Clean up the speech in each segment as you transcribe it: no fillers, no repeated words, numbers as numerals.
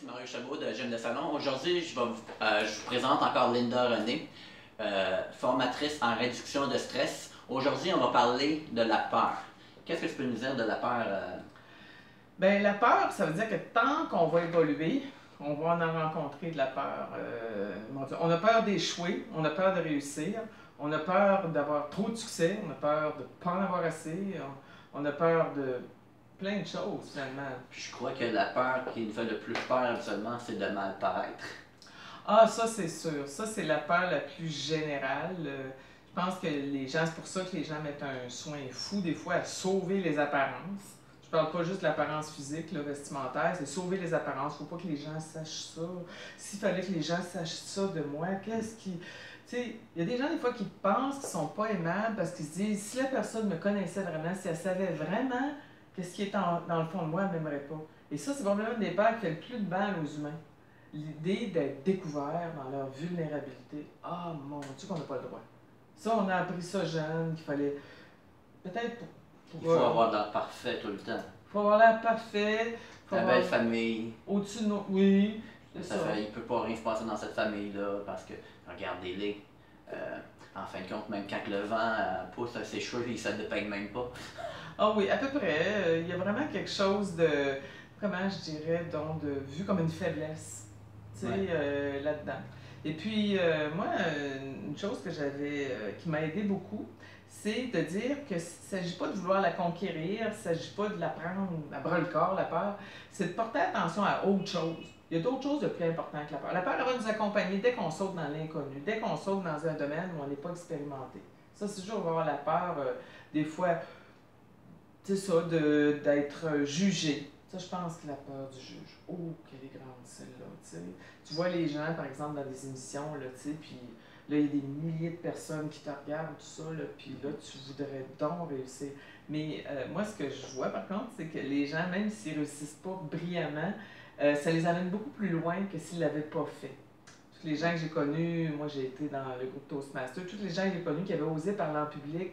c'est Mario Chabot de Gym de Salon. Aujourd'hui, je vous présente encore Linda René, formatrice en réduction de stress. Aujourd'hui, on va parler de la peur. Qu'est-ce que tu peux nous dire de la peur? Bien, la peur, ça veut dire que tant qu'on va évoluer, on va en rencontrer de la peur. Mon Dieu, on a peur d'échouer, on a peur de réussir, on a peur d'avoir trop de succès, on a peur de ne pas en avoir assez, on a peur de plein de choses finalement. Je crois que la peur qui nous fait le plus peur habituellement, c'est de mal paraître. Ah, ça c'est sûr, ça c'est la peur la plus générale. Je pense que les gens, c'est pour ça que les gens mettent un soin fou des fois à sauver les apparences. Je parle pas juste de l'apparence physique, là, vestimentaire, c'est sauver les apparences. Faut pas que les gens sachent ça. S'il fallait que les gens sachent ça de moi, qu'est-ce qui... Tu sais, il y a des gens des fois qui pensent qu'ils sont pas aimables parce qu'ils se disent, si la personne me connaissait vraiment, si elle savait vraiment qu'est-ce qui est dans le fond de moi, elle m'aimerait pas. Et ça, c'est probablement une des peurs qui fait le plus de mal aux humains. L'idée d'être découvert dans leur vulnérabilité. Ah, mon Dieu qu'on n'a pas le droit. Ça, on a appris ça jeune, qu'il fallait peut-être Il faut avoir l'air parfait tout le temps. Il faut avoir l'air parfait. Ta belle famille. Au-dessus de nous. Oui, c'est ça. Il ne peut pas rien se passer dans cette famille-là parce que, regardez-les. En fin de compte, même quand le vent pousse ses cheveux, ils ne se dépeignent même pas. Ah oui, à peu près. Il y a vraiment quelque chose de, comment je dirais, donc, de vu comme une faiblesse, tu sais, Ouais. là-dedans. Et puis, moi, une chose que qui m'a aidé beaucoup, c'est de dire que ne s'agit pas de vouloir la conquérir, il ne s'agit pas de la prendre à bras le corps, la peur, c'est de porter attention à autre chose. Il y a d'autres choses de plus importantes que la peur. La peur, elle va nous accompagner dès qu'on saute dans l'inconnu, dès qu'on saute dans un domaine où on n'est pas expérimenté. Ça, c'est toujours avoir la peur, des fois, c'est ça, d'être jugé. Ça, je pense que la peur du juge. Oh, quelle est grande celle-là, tu sais. Tu vois les gens, par exemple, dans des émissions, là, tu sais, puis là, il y a des milliers de personnes qui te regardent, tout ça, là, puis là, tu voudrais donc réussir. Mais moi, ce que je vois, par contre, c'est que les gens, même s'ils ne réussissent pas brillamment, ça les amène beaucoup plus loin que s'ils ne l'avaient pas fait. Tous les gens que j'ai connus, moi, j'ai été dans le groupe Toastmasters, tous les gens que j'ai connus qui avaient osé parler en public,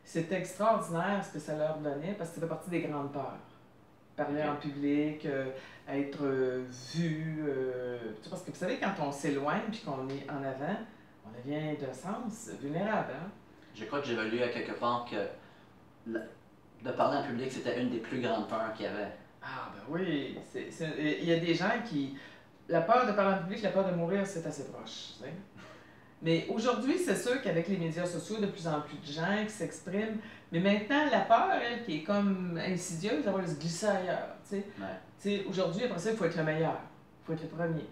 c'était extraordinaire ce que ça leur donnait parce que ça fait partie des grandes peurs. Parler en public, être vu. Parce que vous savez, quand on s'éloigne puis qu'on est en avant, on devient d'un sens vulnérable. Hein? Je crois que j'ai lu à quelque part que de parler en public, c'était une des plus grandes peurs qu'il y avait. Ah, ben oui. Il y a des gens qui. La peur de parler en public, la peur de mourir, c'est assez proche. Tu sais? Mais aujourd'hui, c'est sûr qu'avec les médias sociaux, de plus en plus de gens qui s'expriment. Mais maintenant, la peur, elle, qui est comme insidieuse, elle va se glisser ailleurs. Ouais. Aujourd'hui, après ça, il faut être le meilleur. Il faut être le premier.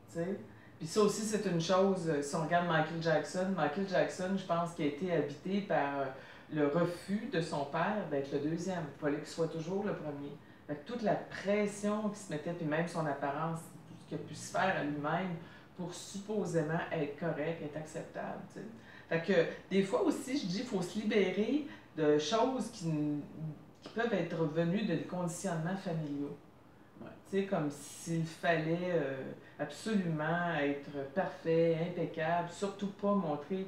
T'sais. Puis ça aussi, c'est une chose, si on regarde Michael Jackson, je pense qu'il a été habité par le refus de son père d'être le deuxième. Il fallait qu'il soit toujours le premier. Fait que toute la pression qui se mettait, puis même son apparence, tout ce qu'il a pu se faire à lui-même, pour supposément être correct, être acceptable. T'sais. Fait que des fois aussi, je dis qu'il faut se libérer de choses qui peuvent être venues de conditionnements familiaux. Ouais. Tu sais, comme s'il fallait absolument être parfait, impeccable, surtout pas montrer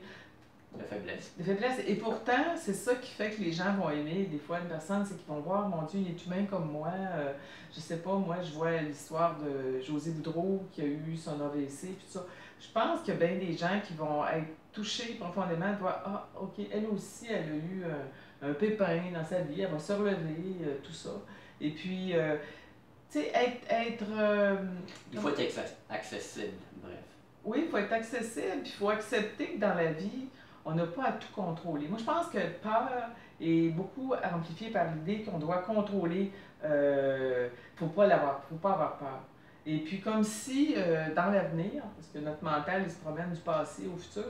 de faiblesse. Des faiblesses. Et pourtant, c'est ça qui fait que les gens vont aimer des fois une personne, c'est qu'ils vont voir, mon Dieu, il est humain comme moi. Je sais pas, moi, je vois l'histoire de José Boudreau qui a eu son AVC, puis tout ça. Je pense qu'il y a bien des gens qui vont être touchés profondément, de voir, ah, OK, elle aussi, elle a eu un pépin dans sa vie, elle va se relever, tout ça. Et puis, tu sais, il faut être accessible, bref. Oui, il faut être accessible, puis il faut accepter que dans la vie, on n'a pas à tout contrôler. Moi, je pense que peur est beaucoup amplifiée par l'idée qu'on doit contrôler. Faut pas avoir peur. Et puis, comme si, dans l'avenir, parce que notre mental, il se promène du passé au futur,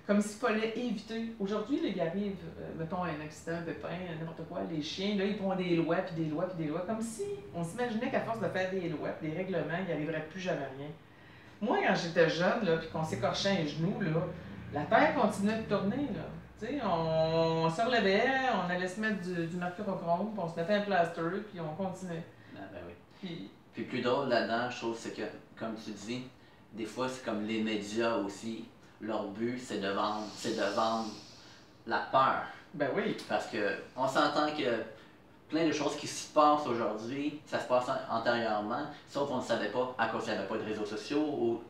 comme s'il fallait éviter. Aujourd'hui, il arrive, mettons, un accident, un pépin, n'importe quoi, les chiens, là, ils font des lois, puis des lois, puis des lois, comme si on s'imaginait qu'à force de faire des lois, puis des règlements, il n'y arriverait plus jamais rien. Moi, quand j'étais jeune, là, puis qu'on s'écorchait un genou, là, la Terre continuait de tourner. Là. On se relevait, on allait se mettre du mercurochrome, puis on se mettait un plaster, puis on continuait. Ah, ben oui. Puis plus drôle là-dedans, je trouve, c'est que, comme tu dis, des fois, c'est comme les médias aussi. Leur but, c'est de vendre la peur. Ben oui. Parce que on s'entend que plein de choses qui se passent aujourd'hui, ça se passe antérieurement, sauf qu'on ne savait pas à cause qu'il n'y avait pas de réseaux sociaux ou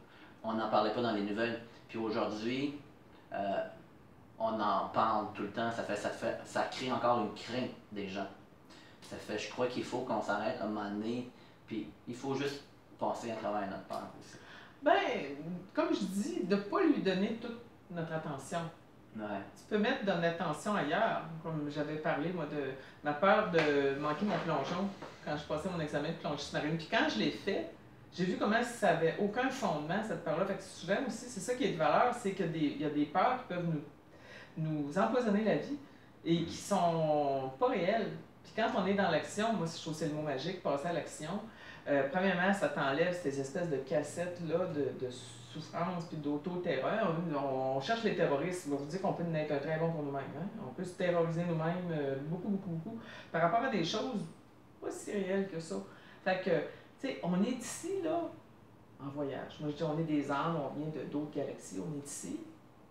on n'en parlait pas dans les nouvelles. Puis aujourd'hui, on en parle tout le temps, ça crée encore une crainte des gens. Je crois qu'il faut qu'on s'arrête à un moment donné, puis il faut juste passer à travers notre peur aussi. Ben, comme je dis, de ne pas lui donner toute notre attention. Ouais. Tu peux mettre de l'attention ailleurs. Comme j'avais parlé, moi, de ma peur de manquer mon plongeon quand je passais mon examen de plongée sous-marine. Puis quand je l'ai fait, j'ai vu comment ça n'avait aucun fondement, cette peur-là. Fait que souvent aussi, c'est ça qui est de valeur, c'est qu'il y a des peurs qui peuvent nous empoisonner la vie et qui sont pas réelles. Puis quand on est dans l'action, moi, je trouve que c'est le mot magique, passer à l'action. Premièrement, ça t'enlève ces espèces de cassettes-là de souffrance puis d'auto-terreur. On cherche les terroristes. Je vais vous dire qu'on peut être un très bon pour nous-mêmes. Hein? On peut se terroriser nous-mêmes beaucoup, beaucoup, beaucoup par rapport à des choses pas si réelles que ça. Fait que, tu sais, on est ici, là, en voyage. Moi, je dis, on est des âmes, on vient d'autres galaxies, on est ici,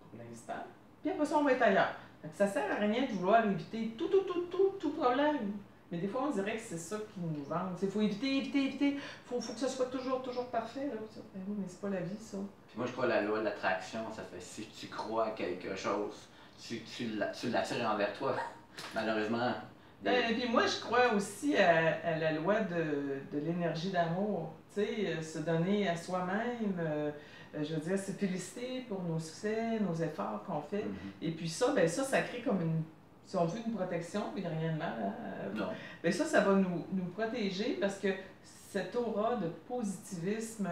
pour l'instant. Puis après ça, on va être ailleurs. Fait que ça sert à rien de vouloir éviter tout problème. Mais des fois, on dirait que c'est ça qui nous vante. Il faut éviter. Faut que ça soit toujours parfait. Là. Ben oui, mais c'est pas la vie, ça. Puis moi, je crois à la loi de l'attraction. Ça fait si tu crois à quelque chose, tu l'attires envers toi. Malheureusement. Puis moi, je crois aussi à la loi de l'énergie d'amour. Tu sais, se donner à soi-même. Je veux dire, se féliciter pour nos succès, nos efforts qu'on fait. Et puis ça, ben ça crée comme si on veut une protection, il n'y a rien de mal. Hein? Non. Bien, ça va nous protéger parce que cette aura de positivisme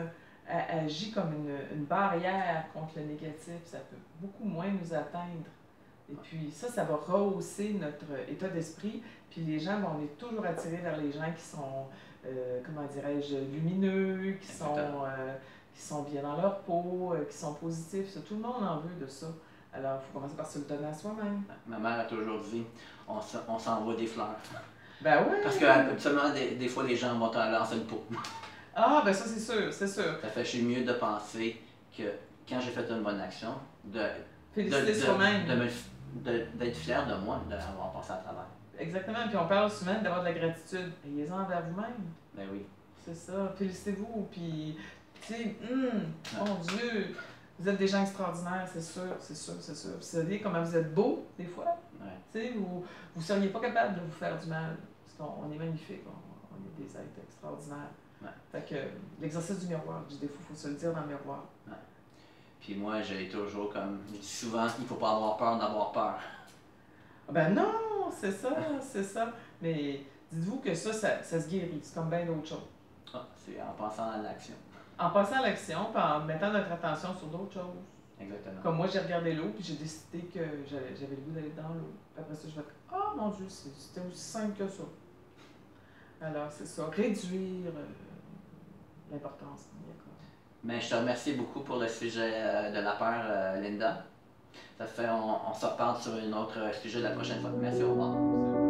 agit comme une barrière contre le négatif. Ça peut beaucoup moins nous atteindre. Et puis ça va rehausser notre état d'esprit. Puis les gens vont être toujours attirés vers les gens qui sont, comment dirais-je, lumineux, qui sont bien dans leur peau, qui sont positifs. Ça, tout le monde en veut de ça. Alors, il faut commencer par se le donner à soi-même. Ma mère a toujours dit, on s'envoie des fleurs. Ben oui! Parce que habituellement, des fois, les gens vont te lancer une peau. Ah, ben ça, c'est sûr. Ça fait que je suis mieux de penser que quand j'ai fait une bonne action, féliciter soi-même. D'être fier de moi d'avoir passé à travers. Exactement. Puis on parle souvent d'avoir de la gratitude. Ayez-en envers vous-même. Ben oui. C'est ça. Félicitez-vous. Puis, tu sais, mon Dieu! Vous êtes des gens extraordinaires, c'est sûr. Vous savez comment vous êtes beau, des fois. Ouais. Tu sais, vous ne seriez pas capable de vous faire du mal. Parce qu'on est magnifique, on est des êtres extraordinaires. Ouais. Fait que l'exercice du miroir, je dis des fois, il faut se le dire dans le miroir. Ouais. Puis moi, j'ai toujours je dis souvent, il ne faut pas avoir peur d'avoir peur. Ben non, c'est ça. Mais dites-vous que ça se guérit. C'est comme bien d'autres choses. Ah, c'est en pensant à l'action. En passant à l'action, puis en mettant notre attention sur d'autres choses. Exactement. Comme moi, j'ai regardé l'eau, puis j'ai décidé que j'avais le goût d'aller dans l'eau. Après ça, je vais oh mon Dieu, c'était aussi simple que ça. Alors, c'est ça. Réduire l'importance qu'on y accorde. Mais je te remercie beaucoup pour le sujet de la peur, Linda. Ça fait, on se reparle sur un autre sujet la prochaine fois. Merci, au revoir.